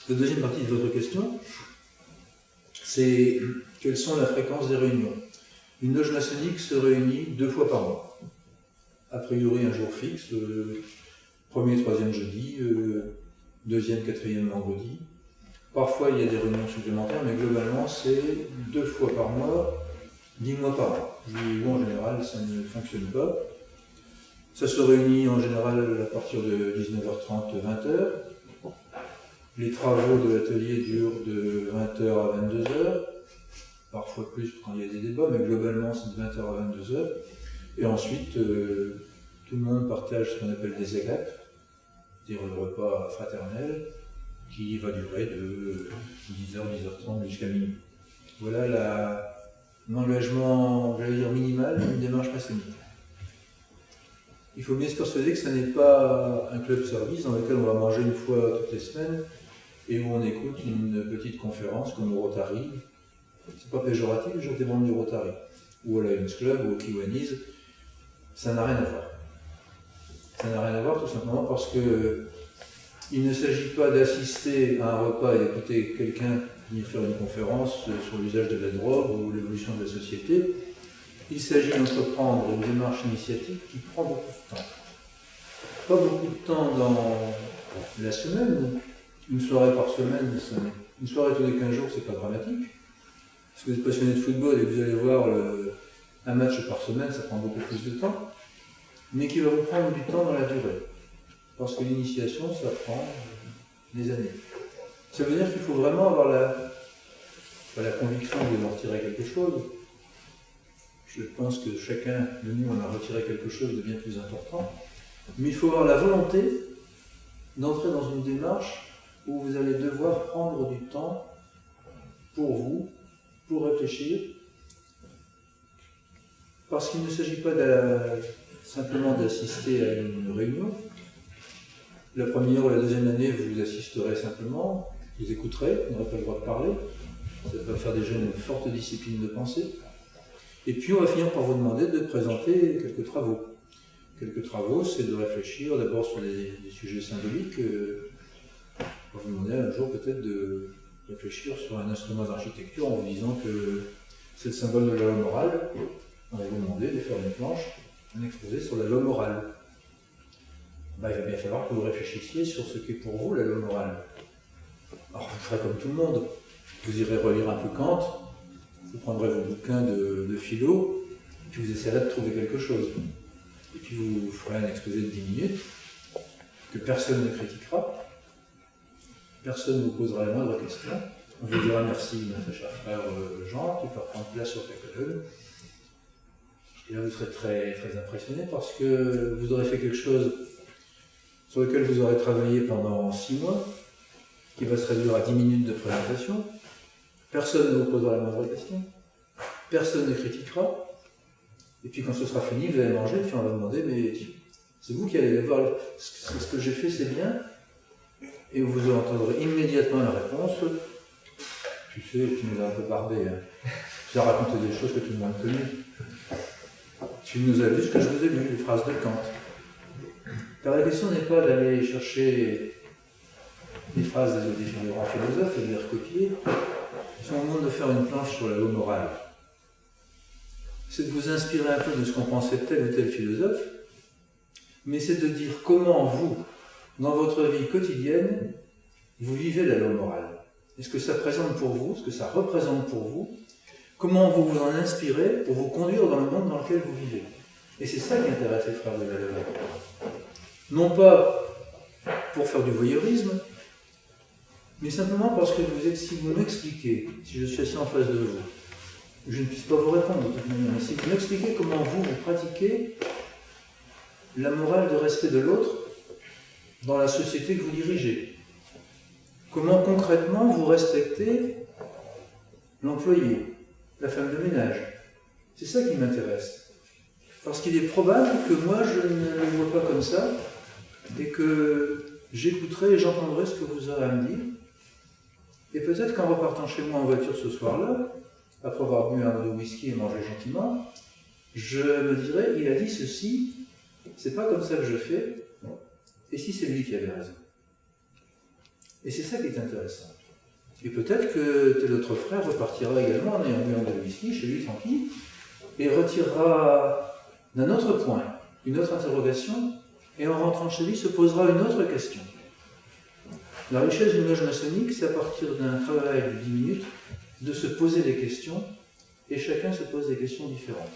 La deuxième partie de votre question, c'est quelles sont la fréquence des réunions. Une loge maçonnique se réunit 2 fois par mois. A priori un jour fixe, premier, troisième jeudi, deuxième, quatrième vendredi. Parfois il y a des réunions supplémentaires, mais globalement c'est 2 fois par mois, 10 mois par an. Où en général ça ne fonctionne pas. Ça se réunit en général à partir de 19h30, 20h. Les travaux de l'atelier durent de 20h à 22h, parfois plus quand il y a des débats, mais globalement c'est de 20h à 22h. Et ensuite, tout le monde partage ce qu'on appelle des agapes, c'est-à-dire le repas fraternel, qui va durer de 10h, 10h30 jusqu'à minuit. Voilà l'engagement, j'allais dire minimal, d'une démarche maçonnique. Il faut bien se persuader que ce n'est pas un club service dans lequel on va manger une fois toutes les semaines et où on écoute une petite conférence comme au Rotary. C'est pas péjoratif, j'étais membre du Rotary. Ou à la Lions Club, ou au Kiwanis. Ça n'a rien à voir. Ça n'a rien à voir tout simplement parce que il ne s'agit pas d'assister à un repas et d'écouter quelqu'un venir faire une conférence sur l'usage de la drogue ou l'évolution de la société. Il s'agit d'entreprendre une démarche initiatique qui prend beaucoup de temps. Pas beaucoup de temps dans la semaine, une soirée par semaine, une soirée tous les 15 jours, c'est pas dramatique. Si vous êtes passionné de football et que vous allez voir un match par semaine, ça prend beaucoup plus de temps, mais qui va vous prendre du temps dans la durée. Parce que l'initiation, ça prend des années. Ça veut dire qu'il faut vraiment avoir la conviction de en retirer quelque chose. Je pense que chacun de nous en a retiré quelque chose de bien plus important. Mais il faut avoir la volonté d'entrer dans une démarche où vous allez devoir prendre du temps pour vous, pour réfléchir. Parce qu'il ne s'agit pas simplement d'assister à une réunion. La première ou la deuxième année, vous assisterez simplement, vous écouterez, vous n'aurez pas le droit de parler. Ça va faire déjà une forte discipline de pensée. Et puis on va finir par vous demander de présenter quelques travaux. Quelques travaux, c'est de réfléchir d'abord sur des sujets symboliques. On va vous demander un jour peut-être de réfléchir sur un instrument d'architecture en vous disant que c'est le symbole de la loi morale. On va vous demander de faire une planche, un exposé sur la loi morale. Il va bien falloir que vous réfléchissiez sur ce qu'est pour vous la loi morale. Alors vous ferez comme tout le monde. Vous irez relire un peu Kant, vous prendrez vos bouquins de philo, et puis vous essayerez de trouver quelque chose. Et puis vous ferez un exposé de 10 minutes, que personne ne critiquera, personne ne vous posera la moindre question. On vous dira merci, notre cher frère Jean, tu peux reprendre place sur ta colonne. Et là vous serez très, très impressionné parce que vous aurez fait quelque chose sur lequel vous aurez travaillé pendant 6 mois, qui va se réduire à 10 minutes de présentation. Personne ne vous posera la moindre question, personne ne critiquera, et puis quand ce sera fini, vous allez manger, puis on va vous demander, mais c'est vous qui allez voir, ce que j'ai fait, c'est bien, et vous entendrez immédiatement la réponse, tu sais, tu nous as un peu barbé, hein. Tu as raconté des choses que tout le monde connaît, tu nous as lu ce que je vous ai lu, les phrases de Kant. Car la question n'est pas d'aller chercher des phrases des grands philosophes et de les recopier. Si on vous demande de faire une planche sur la loi morale, c'est de vous inspirer un peu de ce qu'on pensait de tel ou tel philosophe, mais c'est de dire comment vous, dans votre vie quotidienne, vous vivez la loi morale. Et ce que ça présente pour vous, ce que ça représente pour vous, comment vous vous en inspirez pour vous conduire dans le monde dans lequel vous vivez. Et c'est ça qui intéresse les frères de la loi. Non pas pour faire du voyeurisme, mais simplement parce que si vous m'expliquez, si je suis assis en face de vous, je ne puisse pas vous répondre de toute manière, mais si vous m'expliquez comment vous pratiquez la morale de respect de l'autre dans la société que vous dirigez. Comment concrètement vous respectez l'employé, la femme de ménage. C'est ça qui m'intéresse. Parce qu'il est probable que moi je ne le vois pas comme ça, et que j'écouterai et j'entendrai ce que vous aurez à me dire. Et peut-être qu'en repartant chez moi en voiture ce soir-là, après avoir bu un verre de whisky et mangé gentiment, je me dirais, il a dit ceci, c'est pas comme ça que je fais, et si c'est lui qui avait raison. Et c'est ça qui est intéressant. Et peut-être que tel autre frère repartira également en ayant bu un de whisky chez lui tranquille, et retirera d'un autre point une autre interrogation, et en rentrant chez lui se posera une autre question. La richesse d'une loge maçonnique, c'est à partir d'un travail de 10 minutes de se poser des questions, et chacun se pose des questions différentes.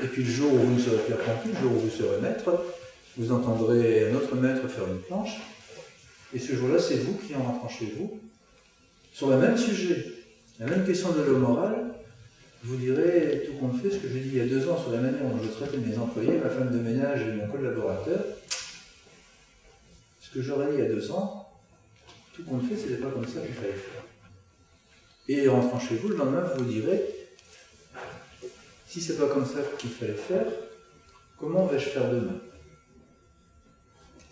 Et puis le jour où vous ne serez plus apprenti, le jour où vous serez maître, vous entendrez un autre maître faire une planche, et ce jour-là, c'est vous qui, en rentrant chez vous, sur le même sujet, la même question de l'eau morale, vous direz tout compte fait ce que j'ai dit il y a 2 ans sur la manière dont je traitais mes employés, ma femme de ménage et mon collaborateur. Ce que j'aurais dit il y a 2 ans, tout compte fait, ce n'était pas comme ça qu'il fallait faire. Et rentrant chez vous, le lendemain, vous vous direz, si c'est pas comme ça qu'il fallait faire, comment vais-je faire demain?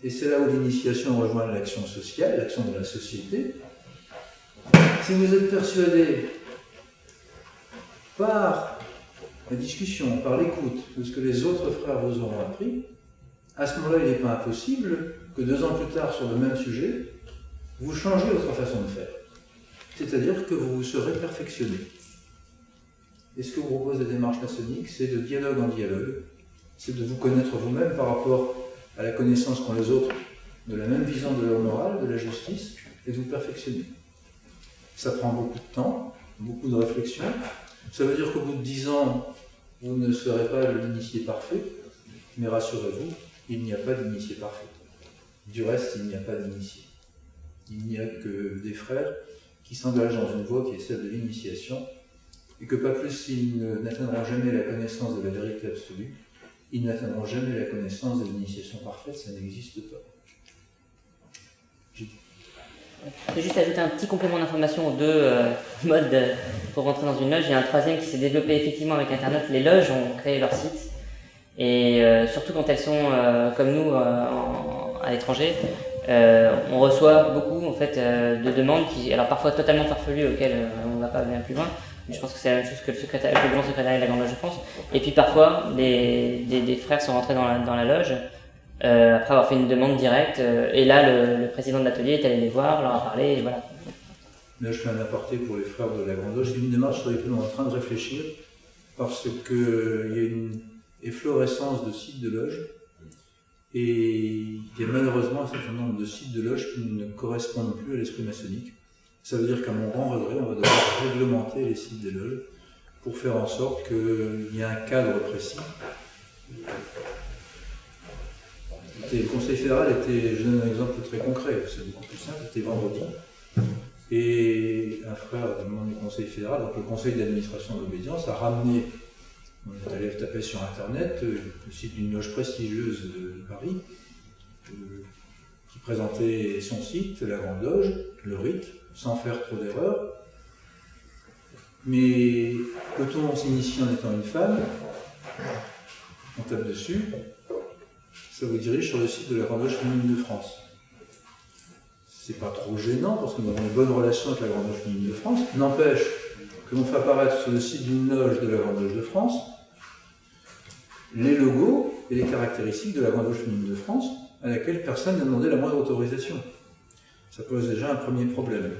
Et c'est là où l'initiation rejoint l'action sociale, l'action de la société. Si vous êtes persuadé par la discussion, par l'écoute de ce que les autres frères vous auront appris, à ce moment-là, il n'est pas impossible que 2 ans plus tard, sur le même sujet, vous changez votre façon de faire. C'est-à-dire que vous vous serez perfectionné. Et ce que vous propose la démarche maçonnique, c'est de dialogue en dialogue, c'est de vous connaître vous-même par rapport à la connaissance qu'ont les autres de la même vision de la morale, de la justice, et de vous perfectionner. Ça prend beaucoup de temps, beaucoup de réflexion. Ça veut dire qu'au bout de 10 ans, vous ne serez pas l'initié parfait, mais rassurez-vous, il n'y a pas d'initié parfait. Du reste, il n'y a pas d'initié. Il n'y a que des frères qui s'engagent dans une voie qui est celle de l'initiation, et que pas plus s'ils n'atteindront jamais la connaissance de la vérité absolue, ils n'atteindront jamais la connaissance de l'initiation parfaite, ça n'existe pas. Je vais juste ajouter un petit complément d'information aux 2 modes pour rentrer dans une loge. Il y a un troisième qui s'est développé effectivement avec Internet. Les loges ont créé leur site. Et surtout quand elles sont comme nous à l'étranger, on reçoit beaucoup en fait, de demandes, alors parfois totalement farfelues auxquelles on ne va pas bien plus loin. Mais je pense que c'est la même chose que le grand secrétariat de la Grande Loge de France. Et puis parfois, des frères sont rentrés dans la loge. Après avoir fait une demande directe, et là le président de l'atelier est allé les voir, leur a parlé, et voilà. Là je fais un aparté pour les frères de la Grande Loge. C'est une démarche sur laquelle on est en train de réfléchir, parce qu'il y a une efflorescence de sites de loge, et il y a malheureusement un certain nombre de sites de loge qui ne correspondent plus à l'esprit maçonnique. Ça veut dire qu'à mon grand regret, on va devoir réglementer les sites des loges pour faire en sorte qu'il y ait un cadre précis. Le Conseil fédéral était, je donne un exemple très concret, c'est beaucoup plus simple, c'était vendredi, et un frère du Conseil fédéral, donc le Conseil d'administration d'obédience, a ramené, on est allé taper sur internet, le site d'une loge prestigieuse de Paris, qui présentait son site, la Grande Loge, le rite, sans faire trop d'erreurs. Mais peut-on s'initier en étant une femme? On tape dessus. Ça vous dirige sur le site de la Grande Loge féminine de France. C'est pas trop gênant parce que nous avons une bonne relation avec la Grande Loge féminine de France. N'empêche que l'on fait apparaître sur le site d'une loge de la Grande Loge de France les logos et les caractéristiques de la Grande Loge féminine de France à laquelle personne n'a demandé la moindre autorisation. Ça pose déjà un premier problème.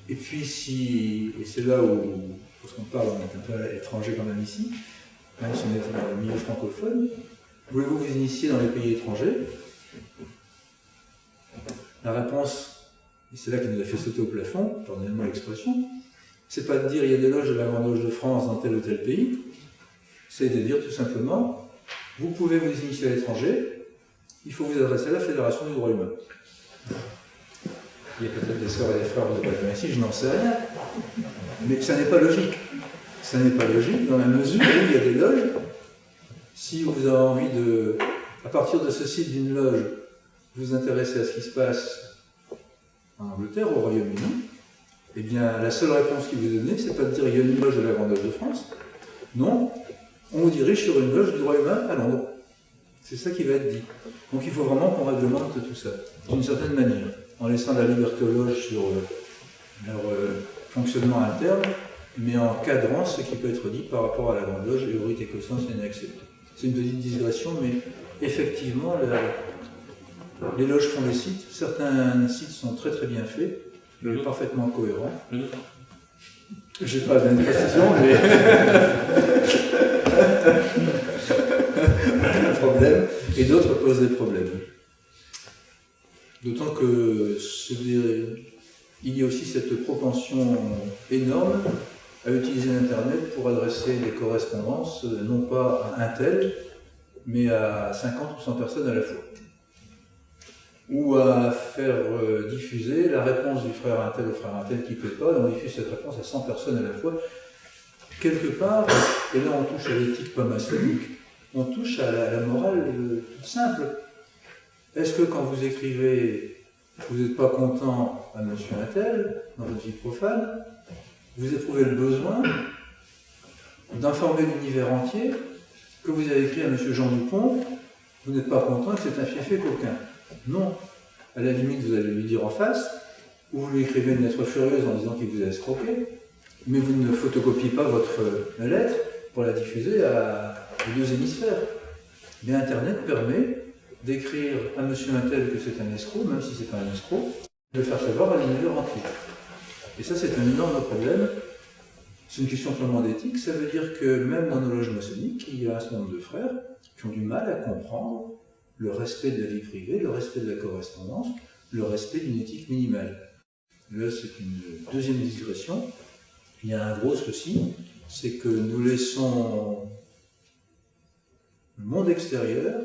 Et puis et c'est là où, parce qu'on parle, on est un peu étranger quand même ici, même si on est dans le milieu francophone, voulez-vous vous initier dans les pays étrangers? La réponse, et c'est là qu'il nous a fait sauter au plafond, pardonnez-moi l'expression, c'est pas de dire il y a des loges de la Grande Loge de France dans tel ou tel pays, c'est de dire tout simplement, vous pouvez vous initier à l'étranger, il faut vous adresser à la Fédération du droit humain. Il y a peut-être des sœurs et des frères de pas ici, je n'en sais rien, mais ça n'est pas logique. Ça n'est pas logique dans la mesure où il y a des loges. Si vous avez envie de, à partir de ce site d'une loge, vous intéresser à ce qui se passe en Angleterre, au Royaume-Uni, eh bien, la seule réponse qu'il vous donne, c'est pas de dire il y a une loge de la Grande Loge de France. Non, on vous dirige sur une loge du droit humain à Londres. C'est ça qui va être dit. Donc il faut vraiment qu'on réglemente tout ça, d'une certaine manière, en laissant la liberté aux loges sur leur fonctionnement interne, mais en cadrant ce qui peut être dit par rapport à la Grande Loge et au rite écossais ancien accepté. C'est une petite digression, mais effectivement, Les loges font des sites. Certains sites sont très très bien faits, parfaitement cohérents. Je n'ai pas de précision, mais un problème. Et d'autres posent des problèmes. D'autant que il y a aussi cette propension énorme à utiliser Internet pour adresser des correspondances, non pas à un tel, mais à 50 ou 100 personnes à la fois. Ou à faire diffuser la réponse du frère un tel au frère un tel qui ne plaît pas, et on diffuse cette réponse à 100 personnes à la fois. Quelque part, et là on touche à l'éthique pas maçonnique, on touche à la morale toute simple. Est-ce que quand vous écrivez, vous n'êtes pas content à monsieur un tel, dans votre vie profane, vous éprouvez le besoin d'informer l'univers entier que vous avez écrit à monsieur Jean Dupont, vous n'êtes pas content que c'est un fiefé coquin. Non. À la limite, vous allez lui dire en face, ou vous lui écrivez une lettre furieuse en disant qu'il vous a escroqué, mais vous ne photocopiez pas votre lettre pour la diffuser aux deux hémisphères. Mais Internet permet d'écrire à monsieur un tel que c'est un escroc, même si c'est pas un escroc, de le faire savoir à l'univers entier. Et ça, c'est un énorme problème. C'est une question purement d'éthique. Ça veut dire que même dans nos loges maçonniques, il y a un certain nombre de frères qui ont du mal à comprendre le respect de la vie privée, le respect de la correspondance, le respect d'une éthique minimale. Là, c'est une deuxième digression. Il y a un gros souci, c'est que nous laissons le monde extérieur,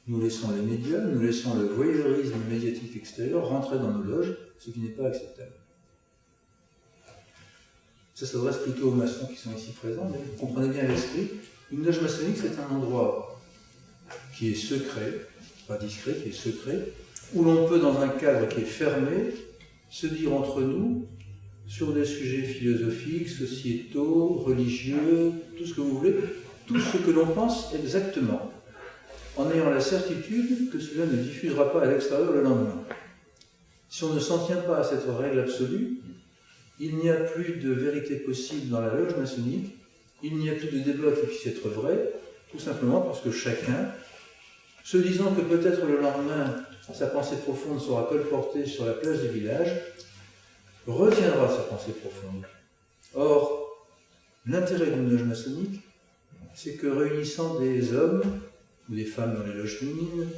nous laissons les médias, nous laissons le voyeurisme médiatique extérieur rentrer dans nos loges, ce qui n'est pas acceptable. Ça s'adresse plutôt aux maçons qui sont ici présents, mais vous comprenez bien l'esprit. Une loge maçonnique, c'est un endroit qui est secret, pas discret, qui est secret, où l'on peut, dans un cadre qui est fermé, se dire entre nous, sur des sujets philosophiques, sociétaux, religieux, tout ce que vous voulez, tout ce que l'on pense exactement, en ayant la certitude que cela ne diffusera pas à l'extérieur le lendemain. Si on ne s'en tient pas à cette règle absolue, il n'y a plus de vérité possible dans la loge maçonnique, il n'y a plus de débat qui puisse être vrai, tout simplement parce que chacun, se disant que peut-être le lendemain, sa pensée profonde sera colportée sur la place du village, retiendra sa pensée profonde. Or, l'intérêt d'une loge maçonnique, c'est que réunissant des hommes, ou des femmes dans les loges féminines,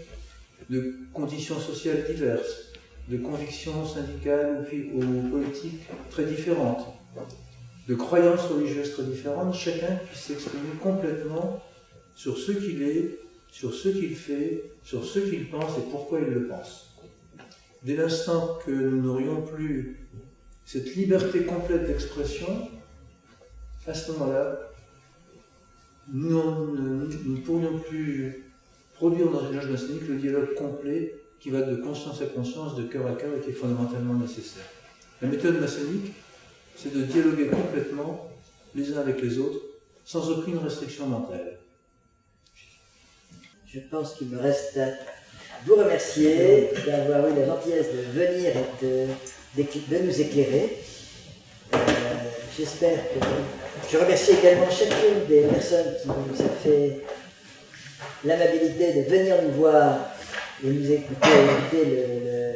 de conditions sociales diverses, de convictions syndicales ou politiques très différentes, de croyances religieuses très différentes, chacun puisse s'exprimer complètement sur ce qu'il est, sur ce qu'il fait, sur ce qu'il pense et pourquoi il le pense. Dès l'instant que nous n'aurions plus cette liberté complète d'expression, à ce moment-là, nous ne pourrions plus produire dans une loge maçonnique le dialogue complet qui va de conscience à conscience, de cœur à cœur et qui est fondamentalement nécessaire. La méthode maçonnique, c'est de dialoguer complètement les uns avec les autres, sans aucune restriction mentale. Je pense qu'il me reste à vous remercier d'avoir eu la gentillesse de venir et de nous éclairer. J'espère que... Je remercie également chacune des personnes qui nous a fait l'amabilité de venir nous voir et nous écouter le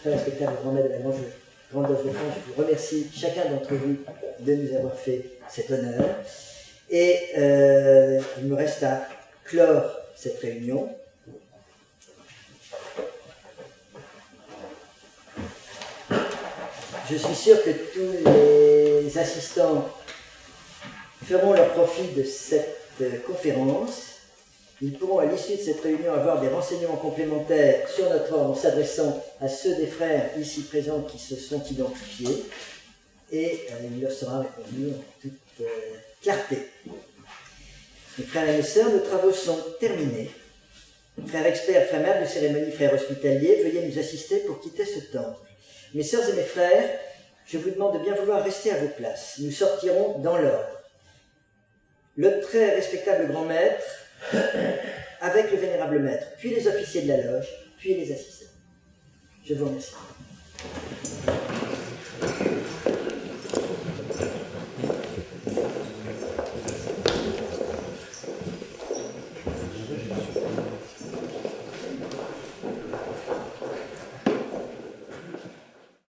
très respectable grand maître de la Grande Loge de France. Je vous remercie chacun d'entre vous de nous avoir fait cet honneur. Et il me reste à clore cette réunion. Je suis sûr que tous les assistants feront leur profit de cette conférence. Ils pourront à l'issue de cette réunion avoir des renseignements complémentaires sur notre ordre en s'adressant à ceux des frères ici présents qui se sont identifiés et il leur sera répondu en toute clarté. Mes frères et mes sœurs, nos travaux sont terminés. Frères experts, frères maîtres de cérémonie, frères hospitaliers, veuillez nous assister pour quitter ce temple. Mes sœurs et mes frères, je vous demande de bien vouloir rester à vos places. Nous sortirons dans l'ordre. Le très respectable grand maître, avec le vénérable maître, puis les officiers de la loge, puis les assistants. Je vous remercie.